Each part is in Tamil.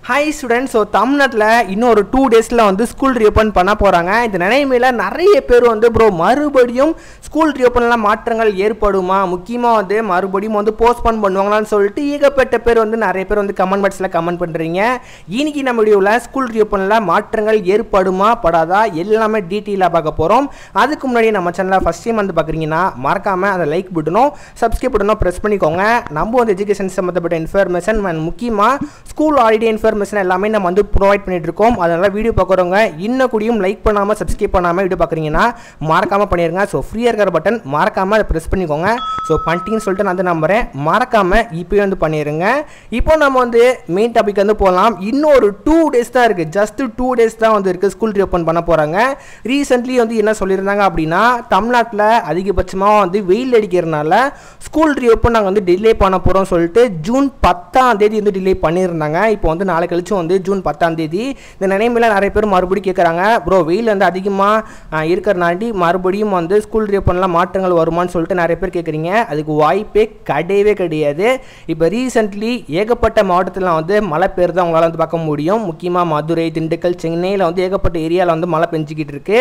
Hi students, so தமிழ்நாட்டுல இன்னும் ஒரு 2 daysல வந்து ஸ்கூல் ரீஓபன் பண்ண போறாங்க. இந்த நிலைமையில நிறைய பேர் வந்து bro மறுபடியும் ஸ்கூல் ரீஓபன்ல மாற்றங்கள் ஏற்படுமா? முக்கியமா வந்து மறுபடியும் வந்து போஸ்ட்போன் பண்ணுவாங்களான்னு சொல்லிட்டு ஏகப்பட்ட பேர் வந்து நிறைய பேர் வந்து கமெண்ட் பாக்ஸ்ல கமெண்ட் பண்றீங்க. இன்னைக்கு நம்ம வீடியோல ஸ்கூல் ரீஓபன்ல மாற்றங்கள் ஏற்படுமா படாதா எல்லாமே டீடைலா பார்க்க போறோம். அதுக்கு முன்னாடி நம்ம சேனலை ஃபர்ஸ்ட் டைம் வந்து பார்க்குறீங்கன்னா மறக்காம அந்த லைக் பட்டனும் சப்ஸ்கிரைப் பட்டனும் பிரஸ் பண்ணிக்கோங்க. நம்ம வந்து எஜுகேஷன் சம்பந்தப்பட்ட இன்ஃபர்மேஷன் அண்ட் முக்கியமா ஸ்கூல் ஹாலிடே இன்ஃபர்மேஷன் எல்லாமே நம்ம வந்து ப்ரொவைட் பண்ணிட்டு இருக்கோம். அதனால வீடியோ பார்க்குறவங்க இன்னும் கூடியும் லைக் பண்ணாம சப்ஸ்கிரைப் பண்ணாம வீடியோ பார்க்குறீங்கன்னா மறக்காம பண்ணிருங்க. ஸோ ஃப்ரீயாக இருக்கிற பட்டன் மறக்காம அதை ப்ரெஸ் பண்ணிக்கோங்க. ஸோ பண்ணிட்டீங்கன்னு சொல்லிட்டு நான் வந்து நம்புறேன். மறக்காம இப்போயே வந்து பண்ணிடுங்க. இப்போ நம்ம வந்து மெயின் டாபிக் வந்து போகலாம். இன்னும் ஒரு 2 days தான் இருக்குது. ஜஸ்ட் 2 days தான் வந்து இருக்குது ஸ்கூல் ரீஓப்பன் பண்ண போகிறாங்க. ரீசெண்ட்லி வந்து என்ன சொல்லியிருந்தாங்க அப்படின்னா தமிழ்நாட்டில் அதிகபட்சமாக வந்து வெயில் அடிக்கிறதுனால ஸ்கூல் ரீஓப்பன் நாங்கள் வந்து டிலே பண்ண போகிறோம் சொல்லிட்டு ஜூன் 10ஆம் தேதி வந்து டிலே பண்ணியிருந்தாங்க. இப்போ வந்து நாளை கழிச்சு வந்து ஜூன் 10ஆம் தேதி இந்த நிலைமையில் நிறைய பேர் மறுபடியும் கேட்குறாங்க, ப்ரோ வெயில் வந்து அதிகமாக இருக்கிறனாடி மறுபடியும் வந்து ஸ்கூல் ரீஓப்பனில் மாற்றங்கள் வருமானு சொல்லிட்டு நிறைய பேர் கேட்குறீங்க. அதுக்கு வாய்ப்பே கிடையவே கிடையாது. இப்போ ரீசெண்ட்லி ஏகப்பட்ட மாவட்டத்தில் வந்து மழை பெய்யுறது அவங்களால வந்து பார்க்க முடியும். முக்கியமாக மதுரை, திண்டுக்கல், சென்னையில் வந்து ஏகப்பட்ட ஏரியாவில் வந்து மழை பெஞ்சிக்கிட்டு இருக்கு.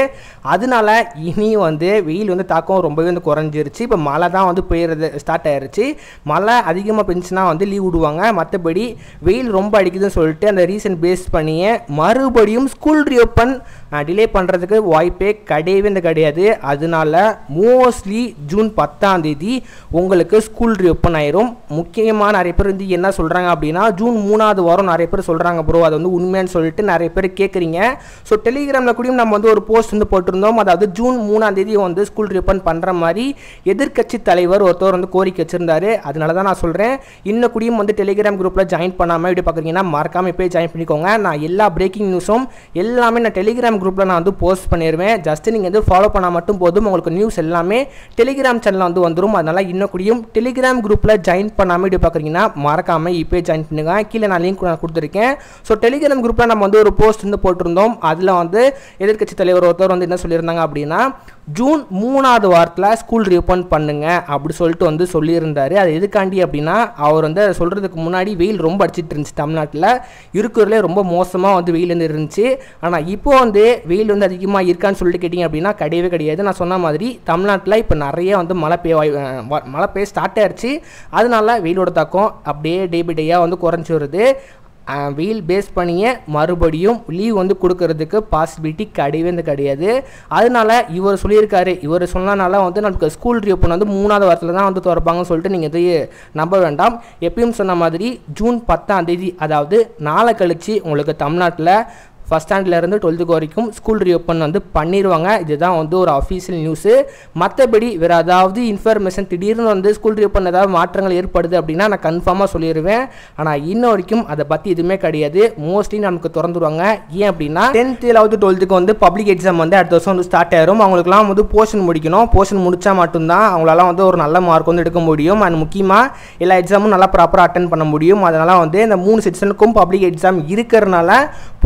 அதனால இனி வந்து வெயில் வந்து தாக்கம் ரொம்பவே வந்து குறைஞ்சிருச்சு. இப்போ மழை தான் வந்து பெய்யுறது ஸ்டார்ட் ஆயிருச்சு. மழை அதிகமாக பெஞ்சுன்னா வந்து லீவ் விடுவாங்க. மற்றபடி வெயில் ரொம்ப அடிக்குதுன்னு சொல்லிட்டு அந்த ரீசன் பேஸ் பண்ணியே மறுபடியும் ஸ்கூல் ரீஓப்பன் டிலே பண்ணுறதுக்கு வாய்ப்பே கிடையாது. அதனால மோஸ்ட்லி ஜூன் 10ஆம் தேதி உங்களுக்கு ஸ்கூல் ரீஓப்பன் ஆயிரும். முக்கியமாக நிறைய பேர் வந்து என்ன சொல்கிறாங்க அப்படின்னா ஜூன் 3ஆவது வாரம் நிறைய பேர் சொல்கிறாங்க ப்ரோ அது வந்து உண்மையானு சொல்லிட்டு நிறைய பேர் கேட்குறீங்க. ஸோ டெலிகிராமில் கூடயும் நம்ம வந்து ஒரு போஸ்ட் வந்து போட்டிருந்தோம். அதாவது ஜூன் 3ஆம் தேதி வந்து ஸ்கூல் ரீஓப்பன் பண்ணுற மாதிரி எதிர்க்கட்சி தலைவர் ஒருத்தவர் வந்து கோரிக்கை வச்சிருந்தாரு. அதனால தான் நான் சொல்கிறேன், இன்னும் கூடியும் வந்து டெலிகிராம் குரூப்பில் ஜாயின் பண்ணாமல் இப்படி பார்க்குறீங்கன்னா மறக்காமல் இப்போ ஜாயின் பண்ணிக்கோங்க. நான் எல்லா பிரேக்கிங் நியூஸும் எல்லாமே நான் டெலிகிராம் குரூப்பில் நான் வந்து போஸ்ட் பண்ணிடுவேன். ஜஸ்ட் நீங்கள் வந்து ஃபாலோ பண்ணால் மட்டும் போதும், உங்களுக்கு நியூஸ் எல்லாமே டெலிகிராம் சேனலில் வந்து வந்துடும். அதனால் இன்னும் கூடியும் டெலிகிராம் குரூப்பில் ஜாயின் பண்ணாமல் இப்படி பார்க்குறீங்கன்னா மறக்காமல் இப்போ ஜாயின் பண்ணுங்க. கீழே நான் லிங்க் நான் கொடுத்துருக்கேன். ஸோ டெலிகிராம் குரூப்பில் நம்ம வந்து ஒரு போஸ்ட் வந்து போட்டிருந்தோம். அதில் வந்து எதிர்க்கட்சி தலைவர் ஒருத்தர் வந்து என்ன சொல்லியிருந்தாங்க அப்படின்னா ஜூன் 3ஆவது வாரத்தில் ஸ்கூல் ரீஓப்பன் பண்ணுங்க அப்படி சொல்லிட்டு வந்து சொல்லியிருந்தாரு. அது எதுக்காண்டி அப்படின்னா அவர் வந்து அதை சொல்கிறதுக்கு முன்னாடி வெயில் ரொம்ப அடிச்சிட்டு இருந்துச்சு. தமிழ்நாட்டில் இருக்கிறதுலே ரொம்ப மோசமாக வந்து வெயில் வந்து இருந்துச்சு. ஆனால் இப்போ வந்து வெயில் வந்து அதிகமாக இருக்கான்னு சொல்லிட்டு கேட்டிங்க அப்படின்னா கிடையாது. நான் சொன்ன மாதிரி தமிழ்நாட்டில் இப்போ நிறைய வந்து மழை பெய்ய ஸ்டார்ட் ஆயிடுச்சு. அதனால வெயிலோட தாக்கம் அப்படியே டே பை டேயாக வந்து குறைஞ்சி வருது. வெயில் பேஸ் பண்ணியே மறுபடியும் லீவ் வந்து கொடுக்கறதுக்கு பாசிபிலிட்டி கிடையாது. அதனால இவர் சொல்லியிருக்காரு, இவர் சொன்னனால வந்து நமக்கு ஸ்கூல் ரீஓப்பன் வந்து 3ஆவது வாரத்தில் தான் வந்து திறப்பாங்கன்னு சொல்லிட்டு நீங்கள் இதையே நம்ப வேண்டாம். எப்பயும் சொன்ன மாதிரி ஜூன் 10ஆம் தேதி அதாவது நாளை கழிச்சு உங்களுக்கு தமிழ்நாட்டில் ஃபஸ்ட் ஸ்டாண்டர்ட்லேருந்து 12th வரைக்கும் ஸ்கூல் ரீஓப்பன் வந்து பண்ணிடுவாங்க. இதுதான் வந்து ஒரு அஃபீஷியல் நியூஸு. மற்றபடி வேறு ஏதாவது இன்ஃபர்மேஷன் திடீர்னு வந்து ஸ்கூல் ரீஓப்பன் ஏதாவது மாற்றங்கள் ஏற்படுது அப்படின்னா நான் கன்ஃபார்மாக சொல்லிடுவேன். ஆனால் இன்ன வரைக்கும் அதை பற்றி எதுவுமே கிடையாது. மோஸ்ட்லி நமக்கு திறந்துருவாங்க. ஏன் அப்படின்னா 10th 11th 12th வந்து பப்ளிக் எக்ஸாம் வந்து அடுத்த வருஷம் வந்து ஸ்டார்ட் ஆயிரும். அவங்களுக்குலாம் வந்து போர்ஷன் முடிக்கணும். போர்ஷன் முடித்தா மட்டும்தான் அவங்களால வந்து ஒரு நல்ல மார்க் வந்து எடுக்க முடியும். அண்ட் முக்கியமாக எல்லா எக்ஸாமும் நல்லா ப்ராப்பராக அட்டன் பண்ண முடியும். அதனால் வந்து இந்த 3 செக்ஷனுக்கும் பப்ளிக் எக்ஸாம் இருக்கிறதுனால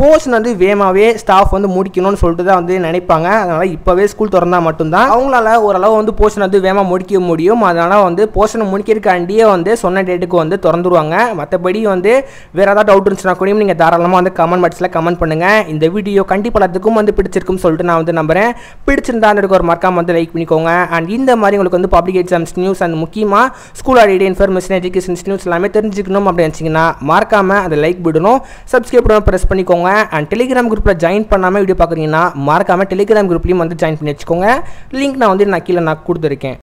போர்ஷன் வந்து வேகமாகவே ஸ்டாஃப் வந்து முடிக்கணும்னு சொல்லிட்டு தான் வந்து நினைப்பாங்க. அதனால் இப்போவே ஸ்கூல் திறந்தால் மட்டும்தான் அவங்களால ஓரளவு வந்து போர்ஷன் வந்து வேகமாக முடிக்க முடியும். அதனால் வந்து போர்ஷனை முடிக்கிறதுக்காண்டியே வந்து சொன்ன டேட்டுக்கு வந்து திறந்துருவாங்க. மற்றபடி வந்து வேறு ஏதாவது டவுட் இருந்துச்சுன்னா கூட நீங்கள் தாராளமாக வந்து கமெண்ட் பாக்ஸில் கமெண்ட் பண்ணுங்கள். இந்த வீடியோ கண்டிப்பாக எல்லாத்துக்கும் வந்து பிடிச்சிருக்குன்னு சொல்லிட்டு நான் வந்து நம்புறேன். பிடிச்சிருந்தா அந்த ஒரு மறக்காம வந்து லைக் பண்ணிக்கோங்க. அண்ட் இந்த மாதிரி உங்களுக்கு வந்து பப்ளிக் எக்ஸாம்ஸ் நியூஸ் அண்ட் முக்கியமாக school holiday information education news எல்லாமே தெரிஞ்சுக்கணும் அப்படின்னு நினச்சிங்கன்னா மறக்காமல் அதை லைக் பண்ணணும், சப்ஸ்கிரைப் பண்ண ப்ரெஸ் பண்ணிக்கோங்க. அண்ட் டெலிகிராம் குரூப்பில் ஜாயின் பண்ணாமல் வீடியோ பார்க்குறீங்கன்னா மறக்காமல் டெலிகிராம் குரூப்லையும் வந்து ஜாயின் பண்ணி வச்சுக்கோங்க. லிங்க் நான் கீழே கொடுத்துருக்கேன்.